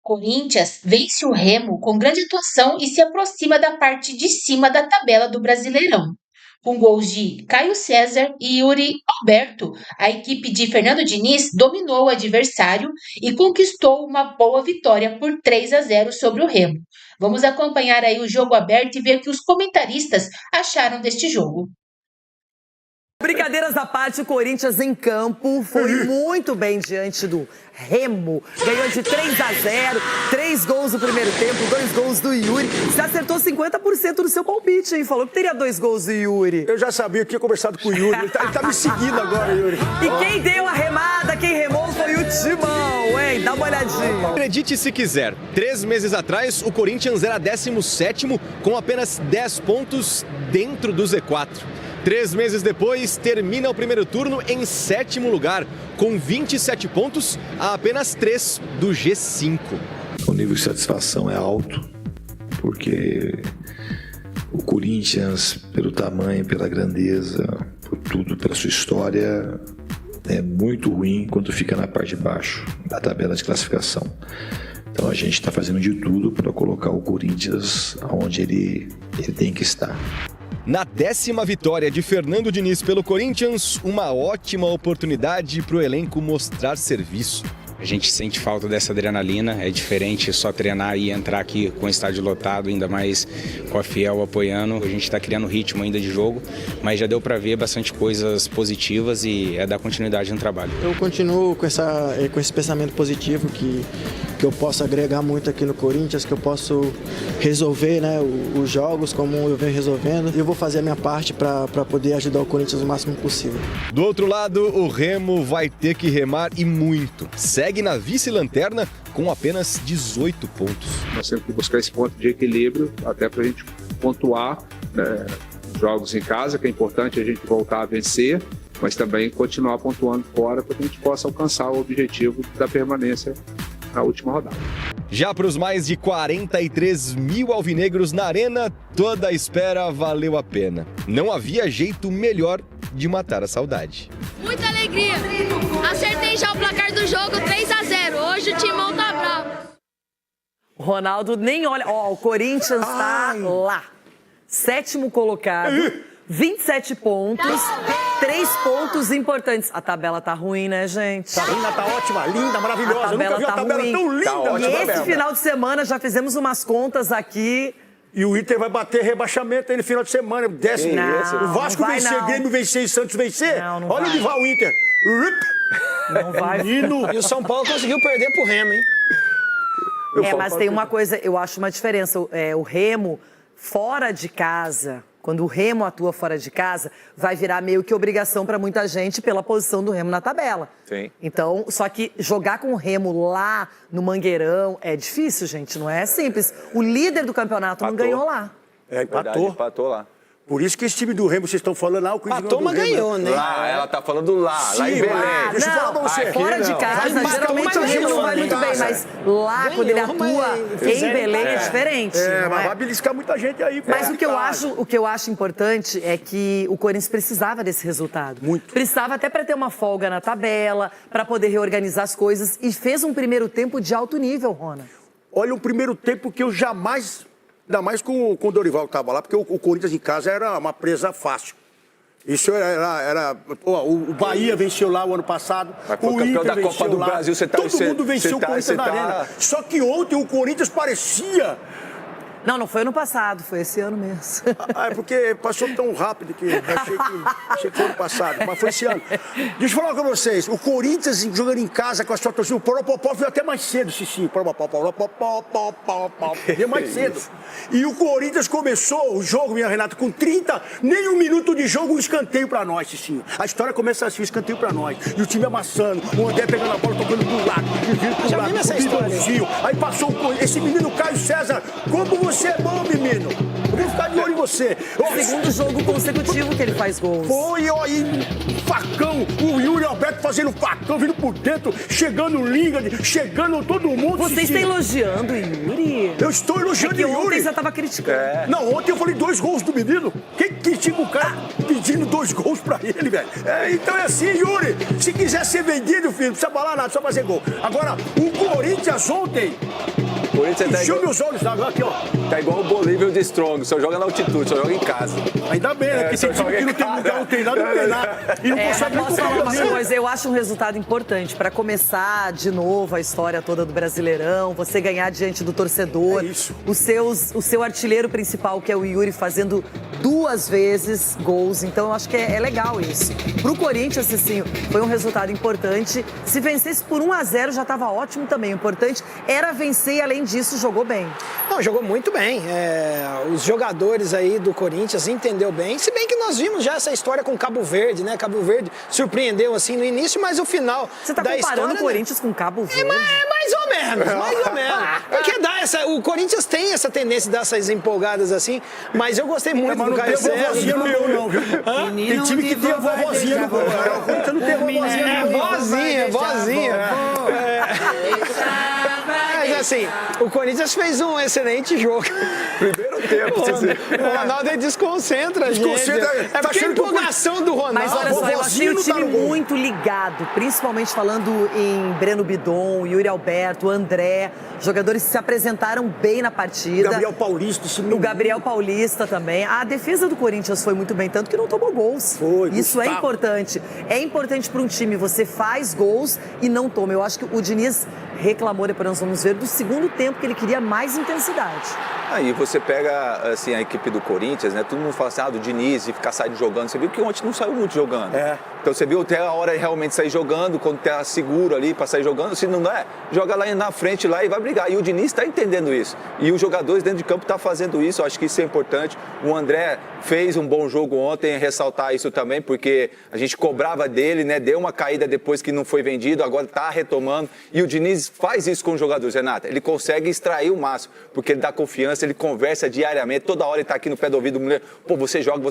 Corinthians vence o Remo com grande atuação e se aproxima da parte de cima da tabela do Brasileirão. Com gols de Caio César e Yuri Alberto, a equipe de Fernando Diniz dominou o adversário e conquistou uma boa vitória por 3-0 sobre o Remo. Vamos acompanhar aí o jogo aberto e ver o que os comentaristas acharam deste jogo. Brincadeiras à parte, o Corinthians em campo foi muito bem diante do Remo. Ganhou de 3-0, 3 gols no primeiro tempo, 2 gols do Yuri. Você acertou 50% do seu palpite, hein? Falou que teria 2 gols do Yuri. Eu já sabia, eu tinha conversado com o Yuri. Ele tá me seguindo agora, Yuri. E quem deu a remada, quem remou foi o Timão, hein? Dá uma olhadinha. Acredite se quiser, 3 meses atrás o Corinthians era 17º com apenas 10 pontos dentro do Z4. 3 meses depois, termina o primeiro turno em 7º lugar, com 27 pontos a apenas 3 do G5. O nível de satisfação é alto, porque o Corinthians, pelo tamanho, pela grandeza, por tudo, pela sua história, é muito ruim quando fica na parte de baixo da tabela de classificação. Então a gente está fazendo de tudo para colocar o Corinthians onde ele tem que estar. Na 10ª vitória de Fernando Diniz pelo Corinthians, uma ótima oportunidade para o elenco mostrar serviço. A gente sente falta dessa adrenalina, é diferente só treinar e entrar aqui com o estádio lotado, ainda mais com a Fiel apoiando. A gente está criando ritmo ainda de jogo, mas já deu para ver bastante coisas positivas e é dar continuidade no trabalho. Eu continuo com esse pensamento positivo que eu posso agregar muito aqui no Corinthians, que eu posso resolver, né, os jogos como eu venho resolvendo. E eu vou fazer a minha parte para poder ajudar o Corinthians o máximo possível. Do outro lado, o Remo vai ter que remar e muito. Segue na vice-lanterna com apenas 18 pontos. Nós temos que buscar esse ponto de equilíbrio até para a gente pontuar jogos em casa, que é importante a gente voltar a vencer, mas também continuar pontuando fora para que a gente possa alcançar o objetivo da permanência na última rodada. Já para os mais de 43 mil alvinegros na arena, toda a espera valeu a pena. Não havia jeito melhor de matar a saudade. Muita alegria. Acertei já o placar do jogo, 3-0. Hoje o Timão tá bravo. O Ronaldo nem olha. Ó, o Corinthians tá lá. 7º colocado, 27 pontos, 3 pontos importantes. A tabela tá ruim, né, gente? Tá linda, tá ótima, linda, maravilhosa. A tabela Eu nunca vi uma tabela ruim. tão linda. Tá ótima, e esse final de semana já fizemos umas contas aqui. E o Inter vai bater rebaixamento aí no final de semana. Décimo. Não, o Vasco não vai, vencer, não. Grêmio vencer e Santos vencer. Não Olha vai. onde vai o Inter. Não vai. E o São Paulo conseguiu perder pro Remo, hein? Mas tem uma coisa, eu acho uma diferença. O Remo, fora de casa, quando o Remo atua fora de casa, vai virar meio que obrigação para muita gente pela posição do Remo na tabela. Sim. Então, só que jogar com o Remo lá no Mangueirão é difícil, gente, não é simples. O líder do campeonato não ganhou lá. Empatou. Empatou lá. Por isso que esse time do Remo, vocês estão falando lá, o Corinthians Empatou, mas ganhou, né? Lá, ela tá falando lá em Belém. Deixa eu falar pra você. Fora de casa, geralmente o Remo não vai muito bem, mas lá, quando ele atua em Belém, é diferente. Mas vai beliscar muita gente aí. Mas o que eu acho importante é que o Corinthians precisava desse resultado. Muito. Precisava até para ter uma folga na tabela, para poder reorganizar as coisas. E fez um primeiro tempo de alto nível, Rona. Olha, um primeiro tempo que eu jamais... Ainda mais com o Dorival que estava lá, porque o Corinthians em casa era uma presa fácil. Isso era o Bahia venceu lá o ano passado. Mas foi o campeão Inter da Copa do lá. Brasil, Todo mundo venceu o Corinthians na arena. Só que ontem o Corinthians parecia... Não foi ano passado, foi esse ano mesmo. É porque passou tão rápido que achei que foi ano passado, mas foi esse ano. Deixa eu falar com vocês, o Corinthians jogando em casa com a sua torcida, o Poropopó veio até mais cedo, Cicinho. Veio mais cedo. E o Corinthians começou o jogo, minha Renata, com 30, nem um minuto de jogo, um escanteio pra nós, Cicinho. A história começa assim, um escanteio pra nós. E o time amassando, o André pegando a bola, tocando pro lado, e vindo pro lado, essa história. Aí passou esse menino Caio César, como você é bom, menino. Eu vou ficar de olho em você. Segundo jogo consecutivo que ele faz gols. Foi, ó, e facão. O Yuri Alberto fazendo facão, vindo por dentro, chegando o Lingard, chegando todo mundo. Você está elogiando o Yuri? Eu estou elogiando o Yuri. Ontem você estava criticando. Não, ontem eu falei 2 gols do menino. Quem critica o cara pedindo 2 gols pra ele, velho? Então é assim, Yuri. Se quiser ser vendido, filho, não precisa falar nada, só fazer gol. Agora, o Corinthians ontem... O Corinthians encheu meus olhos agora aqui, ó. Tá igual o Bolívia de Strong, só joga na altitude, só joga em casa. Ainda bem, né? Porque tem time que não tem lugar, não tem nada, não tem nada. E não consegue nem posso falar comprar uma coisa, eu acho um resultado importante para começar de novo a história toda do Brasileirão, você ganhar diante do torcedor. É isso. O seu artilheiro principal, que é o Yuri, fazendo 2 vezes gols. Então, eu acho que é legal isso. Pro Corinthians, assim, foi um resultado importante. Se vencesse por 1-0 já estava ótimo também. O importante era vencer e, além disso, jogou bem. Não, jogou muito bem. Os jogadores aí do Corinthians entendeu bem. Se bem que nós vimos já essa história com Cabo Verde, né? Cabo Verde surpreendeu assim no início, mas o final Você tá da comparando história, o Corinthians com Cabo Verde? Mais ou menos. Porque o Corinthians tem essa tendência de dar essas empolgadas assim, mas eu gostei muito mas do não tem vovozinha no gol, não, viu? Tem time que tem a vovozinha no gol. O Corinthians não tem vovozinha no gol. Vozinha. Mas assim, o Corinthians fez um excelente jogo. Primeiro tempo, o Ronaldo ele desconcentra a gente. É porque a empolgação do Ronaldo. Mas olha só, eu achei o time muito ligado, principalmente falando em Breno Bidon, Yuri Alberto, André, jogadores que se apresentaram bem na partida. Gabriel Paulista. O Gabriel Paulista também. A defesa do Corinthians foi muito bem, tanto que não tomou gols. Isso é importante. É importante para um time, você faz gols e não toma. Eu acho que o Diniz reclamou, depois nós vamos ver, do segundo tempo que ele queria mais intensidade. Aí você pega, assim, a equipe do Corinthians, né? Todo mundo fala assim, do Diniz, e ficar saindo jogando. Você viu que ontem não saiu muito jogando. Então você viu até a hora de realmente sair jogando, quando tá seguro ali para sair jogando. Se não é, joga lá na frente lá e vai brigar. E o Diniz está entendendo isso. E os jogadores dentro de campo estão fazendo isso. Eu acho que isso é importante. O André fez um bom jogo ontem, ressaltar isso também, porque a gente cobrava dele, né? Deu uma caída depois que não foi vendido, agora está retomando. E o Diniz faz isso com os jogadores, Renata. Ele consegue extrair o máximo, porque ele dá confiança, ele conversa diariamente, toda hora ele está aqui no pé do ouvido do mulher, pô, você joga.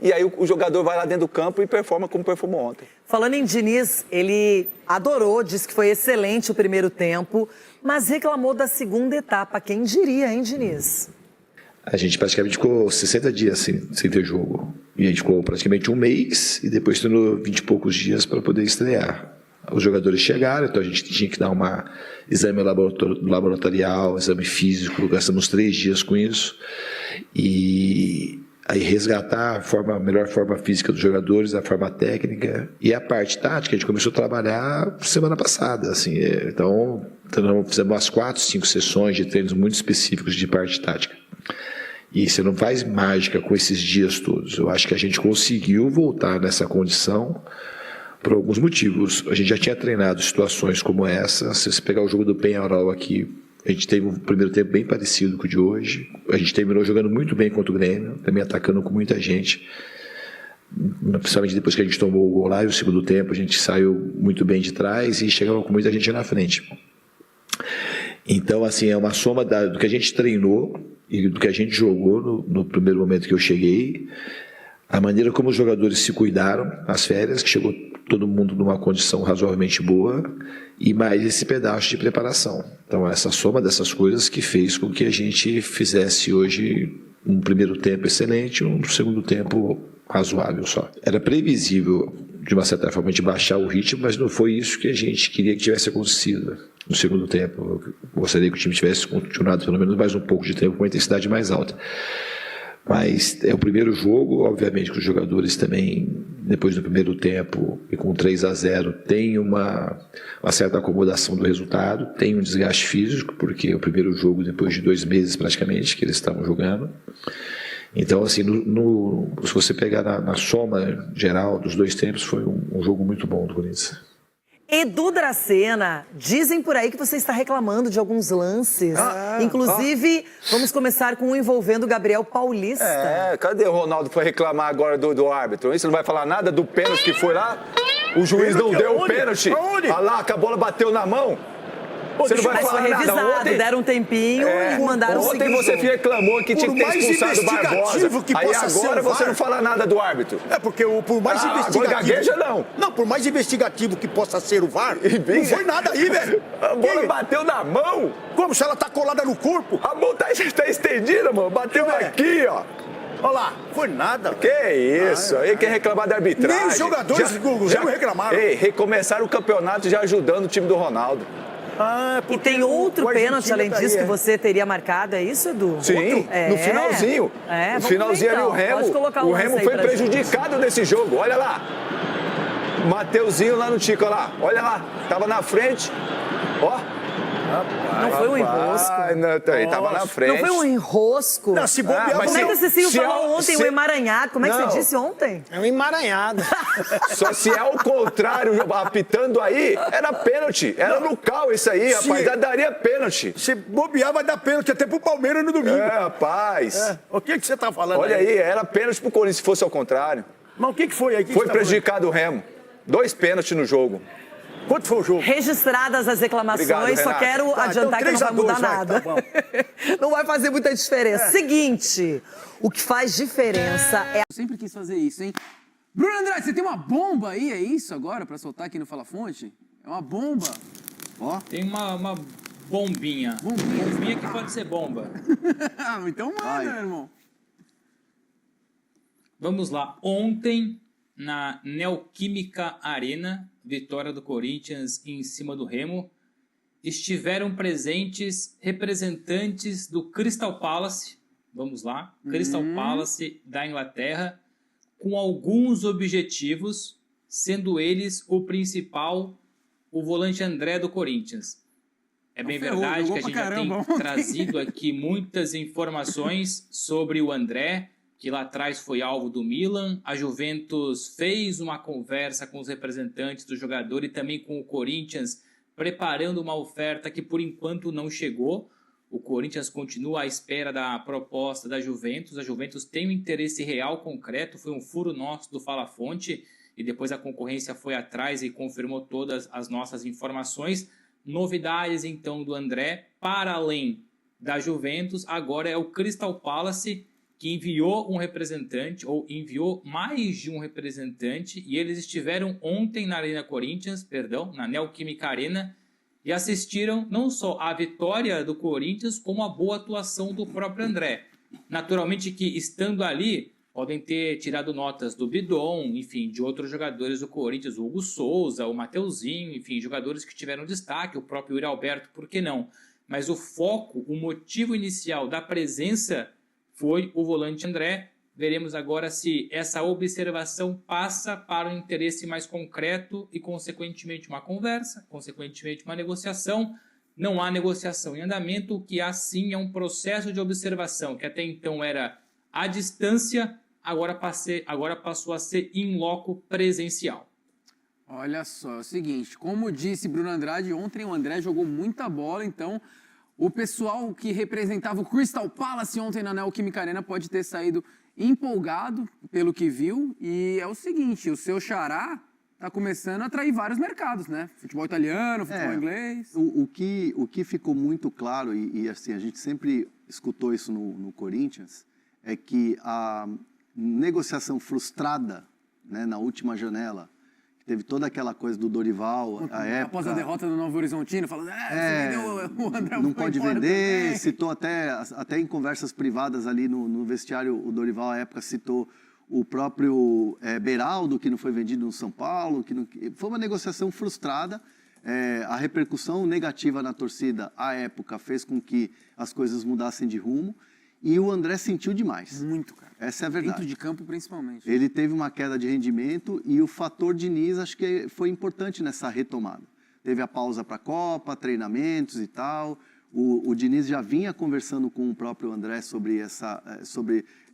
E aí o jogador vai lá dentro do campo e performa como performou ontem. Falando em Diniz, ele adorou, disse que foi excelente o primeiro tempo, mas reclamou da segunda etapa. Quem diria, hein, Diniz? A gente praticamente ficou 60 dias sem ter jogo. E a gente ficou praticamente um mês e depois tendo 20 e poucos dias para poder estrear. Os jogadores chegaram, então a gente tinha que dar exame laboratorial, exame físico, gastamos 3 dias com isso. E aí resgatar a melhor forma física dos jogadores, a forma técnica e a parte tática, a gente começou a trabalhar semana passada, assim, então fizemos umas 4, 5 sessões de treinos muito específicos de parte tática. E você não faz mágica com esses dias todos. Eu acho que a gente conseguiu voltar nessa condição por alguns motivos. A gente já tinha treinado situações como essa. Se você pegar o jogo do Peñarol aqui, a gente teve um primeiro tempo bem parecido com o de hoje. A gente terminou jogando muito bem contra o Grêmio, também atacando com muita gente. Principalmente depois que a gente tomou o gol lá, e o segundo tempo a gente saiu muito bem de trás e chegava com muita gente na frente. Então, assim, é uma soma do que a gente treinou e do que a gente jogou no primeiro momento que eu cheguei, a maneira como os jogadores se cuidaram nas férias, que chegou todo mundo numa condição razoavelmente boa, e mais esse pedaço de preparação. Então, essa soma dessas coisas que fez com que a gente fizesse hoje um primeiro tempo excelente e um segundo tempo razoável só. Era previsível, de uma certa forma, de baixar o ritmo, mas não foi isso que a gente queria que tivesse acontecido no segundo tempo. Eu gostaria que o time tivesse continuado pelo menos mais um pouco de tempo com uma intensidade mais alta. Mas é o primeiro jogo, obviamente que os jogadores também, depois do primeiro tempo e com 3-0, tem uma certa acomodação do resultado, tem um desgaste físico, porque é o primeiro jogo depois de 2 meses praticamente que eles estavam jogando. Então, assim, se você pegar na soma geral dos 2 tempos, foi um jogo muito bom do Corinthians. Edu Dracena, dizem por aí que você está reclamando de alguns lances. Inclusive, vamos começar com um envolvendo o Gabriel Paulista. Cadê o Ronaldo para reclamar agora do árbitro? Você não vai falar nada do pênalti que foi lá? O juiz não deu o pênalti. Olha lá, que a bola bateu na mão. Você não vai Mas falar foi revisado, nada. Ontem, deram um tempinho e mandaram o Ontem você reclamou que tinha que ter expulsado o Barbosa. que Aí possa ser agora o VAR, você não fala nada do árbitro. É porque por mais investigativo... Agora gagueja não. Não, por mais investigativo que possa ser o VAR, não foi nada aí, velho. A bola bateu na mão. Como se ela tá colada no corpo? A mão tá estendida, mano. Bateu aqui, ó. Olha lá, foi nada. Que isso, aí quer reclamar da arbitragem. Nem os jogadores do Grêmio reclamaram. Ei, recomeçaram o campeonato já ajudando o time do Ronaldo. E tem outro pênalti, além disso, que você teria marcado, é isso, Edu? Sim, no finalzinho. No finalzinho ali, o Remo foi prejudicado nesse jogo. Olha lá. Mateuzinho lá no Tico, olha lá. Olha lá, tava na frente. Ó. Não foi um enrosco. Ele tava na frente. Não foi um enrosco. Não, se bobear, como é que o Cecílio falou ontem, um emaranhado? Como é que você disse ontem? É um emaranhado. Só se é o contrário, apitando aí, era pênalti. Era no cal isso aí, rapaz. Daria pênalti. Se bobear, vai dar pênalti até pro Palmeiras no domingo. É, rapaz. O que você tá falando? Olha aí, era pênalti pro Corinthians se fosse ao contrário. Mas o que foi aí? Foi prejudicado o Remo. 2 pênaltis no jogo. Quanto foi o jogo? Registradas as reclamações, Obrigado, só quero adiantar que não vai mudar 3-2, nada. tá Não vai fazer muita diferença. Seguinte, o que faz diferença é... Eu sempre quis fazer isso, hein? Bruno Andrade, você tem uma bomba aí, é isso agora, pra soltar aqui no Fala Fonte? É uma bomba. Ó. Tem uma bombinha. Bombinha que pode ser bomba. Então manda, meu irmão. Vamos lá. Ontem, na Neoquímica Arena, vitória do Corinthians em cima do Remo, estiveram presentes representantes do Crystal Palace, vamos lá, Crystal Palace da Inglaterra, com alguns objetivos, sendo eles o principal, o volante André do Corinthians. É bem verdade que a gente já tem trazido aqui muitas informações sobre o André, que lá atrás foi alvo do Milan. A Juventus fez uma conversa com os representantes do jogador e também com o Corinthians, preparando uma oferta que por enquanto não chegou. O Corinthians continua à espera da proposta da Juventus. A Juventus tem um interesse real, concreto, foi um furo nosso do Fala Fonte e depois a concorrência foi atrás e confirmou todas as nossas informações. Novidades então do André, para além da Juventus, agora é o Crystal Palace, que enviou um representante, ou enviou mais de um representante, e eles estiveram ontem na Arena Corinthians, na Neoquímica Arena, e assistiram não só à vitória do Corinthians, como a boa atuação do próprio André. Naturalmente que, estando ali, podem ter tirado notas do Bidon, enfim, de outros jogadores do Corinthians, o Hugo Souza, o Mateuzinho, enfim, jogadores que tiveram destaque, o próprio Yuri Alberto, por que não? Mas o foco, o motivo inicial da presença foi o volante André. Veremos agora se essa observação passa para um interesse mais concreto e, consequentemente, uma conversa, consequentemente, uma negociação. Não há negociação em andamento, o que há sim é um processo de observação, que até então era à distância, agora passou a ser in loco presencial. Olha só, é o seguinte, como disse Bruno Andrade, ontem o André jogou muita bola, então... O pessoal que representava o Crystal Palace ontem na Neoquímica Arena pode ter saído empolgado pelo que viu. E é o seguinte, o seu xará está começando a atrair vários mercados, né? Futebol italiano, futebol inglês. O que ficou muito claro, e assim, a gente sempre escutou isso no Corinthians, é que a negociação frustrada, né, na última janela, teve toda aquela coisa do Dorival, a época... Após a derrota do Novo Horizontino, falando, você vendeu o André, não pode vender, também. Citou até em conversas privadas ali no vestiário, o Dorival, à época, citou o próprio Beraldo, que não foi vendido no São Paulo, foi uma negociação frustrada. A repercussão negativa na torcida, à época, fez com que as coisas mudassem de rumo. E o André sentiu demais. Muito, cara. Essa é a verdade. Dentro de campo, principalmente. Ele teve uma queda de rendimento e o fator Diniz acho que foi importante nessa retomada. Teve a pausa para a Copa, treinamentos e tal. O Diniz já vinha conversando com o próprio André sobre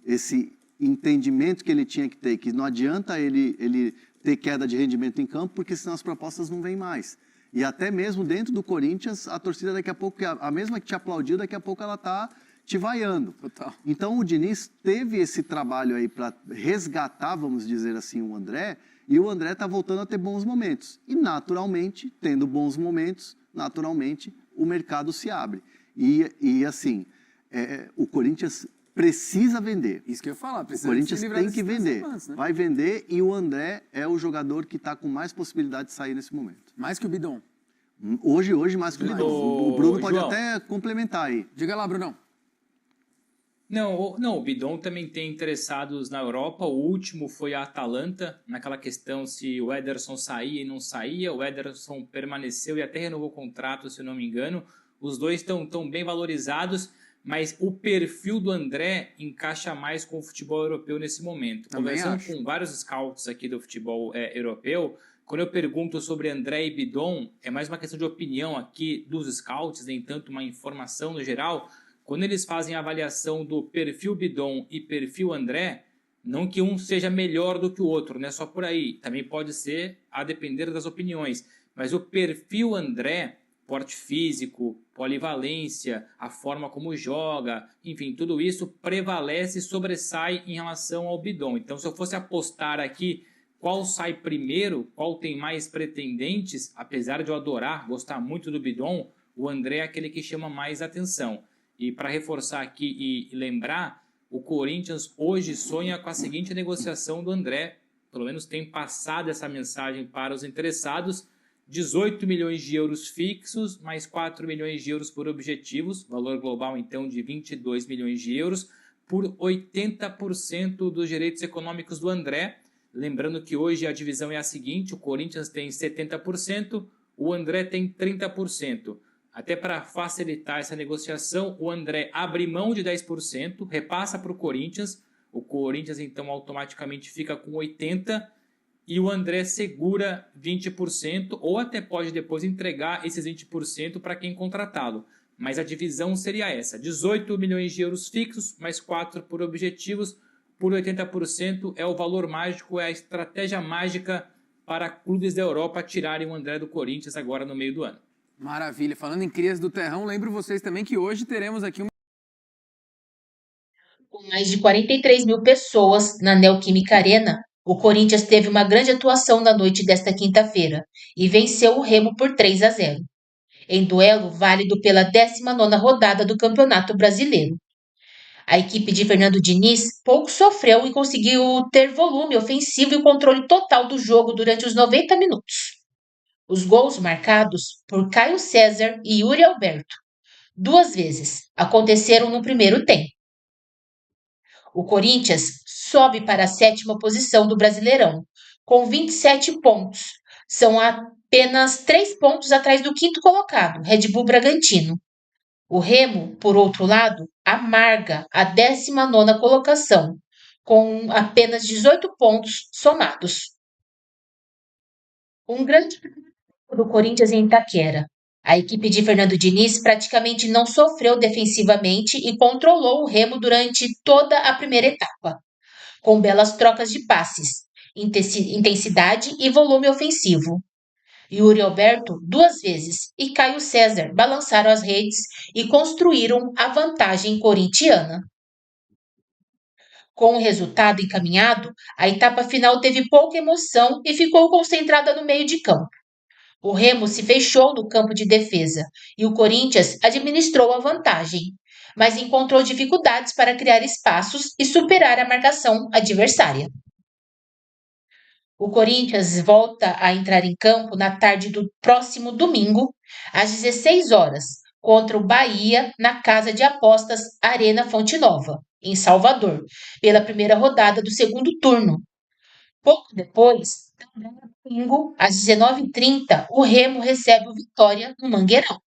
esse entendimento que ele tinha que ter, que não adianta ele ter queda de rendimento em campo, porque senão as propostas não vêm mais. E até mesmo dentro do Corinthians, a torcida daqui a pouco, a mesma que te aplaudiu, daqui a pouco ela está... te vaiando. Total. Então o Diniz teve esse trabalho aí para resgatar, vamos dizer assim, o André, e o André está voltando a ter bons momentos. E naturalmente, tendo bons momentos, naturalmente, o mercado se abre. E assim, o Corinthians precisa vender. Isso que eu ia falar, O precisa Corinthians se livrar tem que desses vender. lances, né? Vai vender e o André é o jogador que está com mais possibilidade de sair nesse momento. Mais que o Bidon. Hoje mais que o Bidon. O Bruno pode até complementar aí. Diga lá, Brunão. Não, o Bidon também tem interessados na Europa. O último foi a Atalanta, naquela questão se o Ederson saía e não saía. O Ederson permaneceu e até renovou o contrato, se eu não me engano. Os dois estão bem valorizados, mas o perfil do André encaixa mais com o futebol europeu nesse momento. Conversando com vários scouts aqui do futebol europeu, quando eu pergunto sobre André e Bidon, é mais uma questão de opinião aqui dos scouts, nem tanto uma informação no geral. Quando eles fazem a avaliação do perfil Bidon e perfil André, não que um seja melhor do que o outro, não é só por aí. Também pode ser a depender das opiniões. Mas o perfil André, porte físico, polivalência, a forma como joga, enfim, tudo isso prevalece e sobressai em relação ao Bidon. Então, se eu fosse apostar aqui qual sai primeiro, qual tem mais pretendentes, apesar de eu gostar muito do Bidon, o André é aquele que chama mais atenção. E para reforçar aqui e lembrar, o Corinthians hoje sonha com a seguinte negociação do André, pelo menos tem passado essa mensagem para os interessados: 18 milhões de euros fixos, mais 4 milhões de euros por objetivos, valor global então de 22 milhões de euros, por 80% dos direitos econômicos do André. Lembrando que hoje a divisão é a seguinte: o Corinthians tem 70%, o André tem 30%. Até para facilitar essa negociação, o André abre mão de 10%, repassa para o Corinthians então automaticamente fica com 80%, e o André segura 20%, ou até pode depois entregar esses 20% para quem contratá-lo. Mas a divisão seria essa: 18 milhões de euros fixos, mais 4 por objetivos, por 80% é o valor mágico, é a estratégia mágica para clubes da Europa tirarem o André do Corinthians agora no meio do ano. Maravilha. Falando em crias do terrão, lembro vocês também que hoje teremos aqui Com mais de 43 mil pessoas na Neoquímica Arena, o Corinthians teve uma grande atuação na noite desta quinta-feira e venceu o Remo por 3-0, em duelo válido pela 19ª rodada do Campeonato Brasileiro. A equipe de Fernando Diniz pouco sofreu e conseguiu ter volume ofensivo e controle total do jogo durante os 90 minutos. Os gols marcados por Caio César e Yuri Alberto, 2 vezes, aconteceram no primeiro tempo. O Corinthians sobe para a 7ª posição do Brasileirão, com 27 pontos. São apenas 3 pontos atrás do 5º colocado, Red Bull Bragantino. O Remo, por outro lado, amarga a 19ª colocação, com apenas 18 pontos somados. Um grande do Corinthians em Itaquera. A equipe de Fernando Diniz praticamente não sofreu defensivamente e controlou o Remo durante toda a primeira etapa, com belas trocas de passes, intensidade e volume ofensivo. Yuri Alberto 2 vezes e Caio César balançaram as redes e construíram a vantagem corintiana. Com o resultado encaminhado, a etapa final teve pouca emoção e ficou concentrada no meio de campo. O Remo se fechou no campo de defesa e o Corinthians administrou a vantagem, mas encontrou dificuldades para criar espaços e superar a marcação adversária. O Corinthians volta a entrar em campo na tarde do próximo domingo, às 16 horas, contra o Bahia na Casa de Apostas Arena Fonte Nova, em Salvador, pela primeira rodada do segundo turno. Pouco depois, também no domingo, às 19h30, o Remo recebe o Vitória no Mangueirão.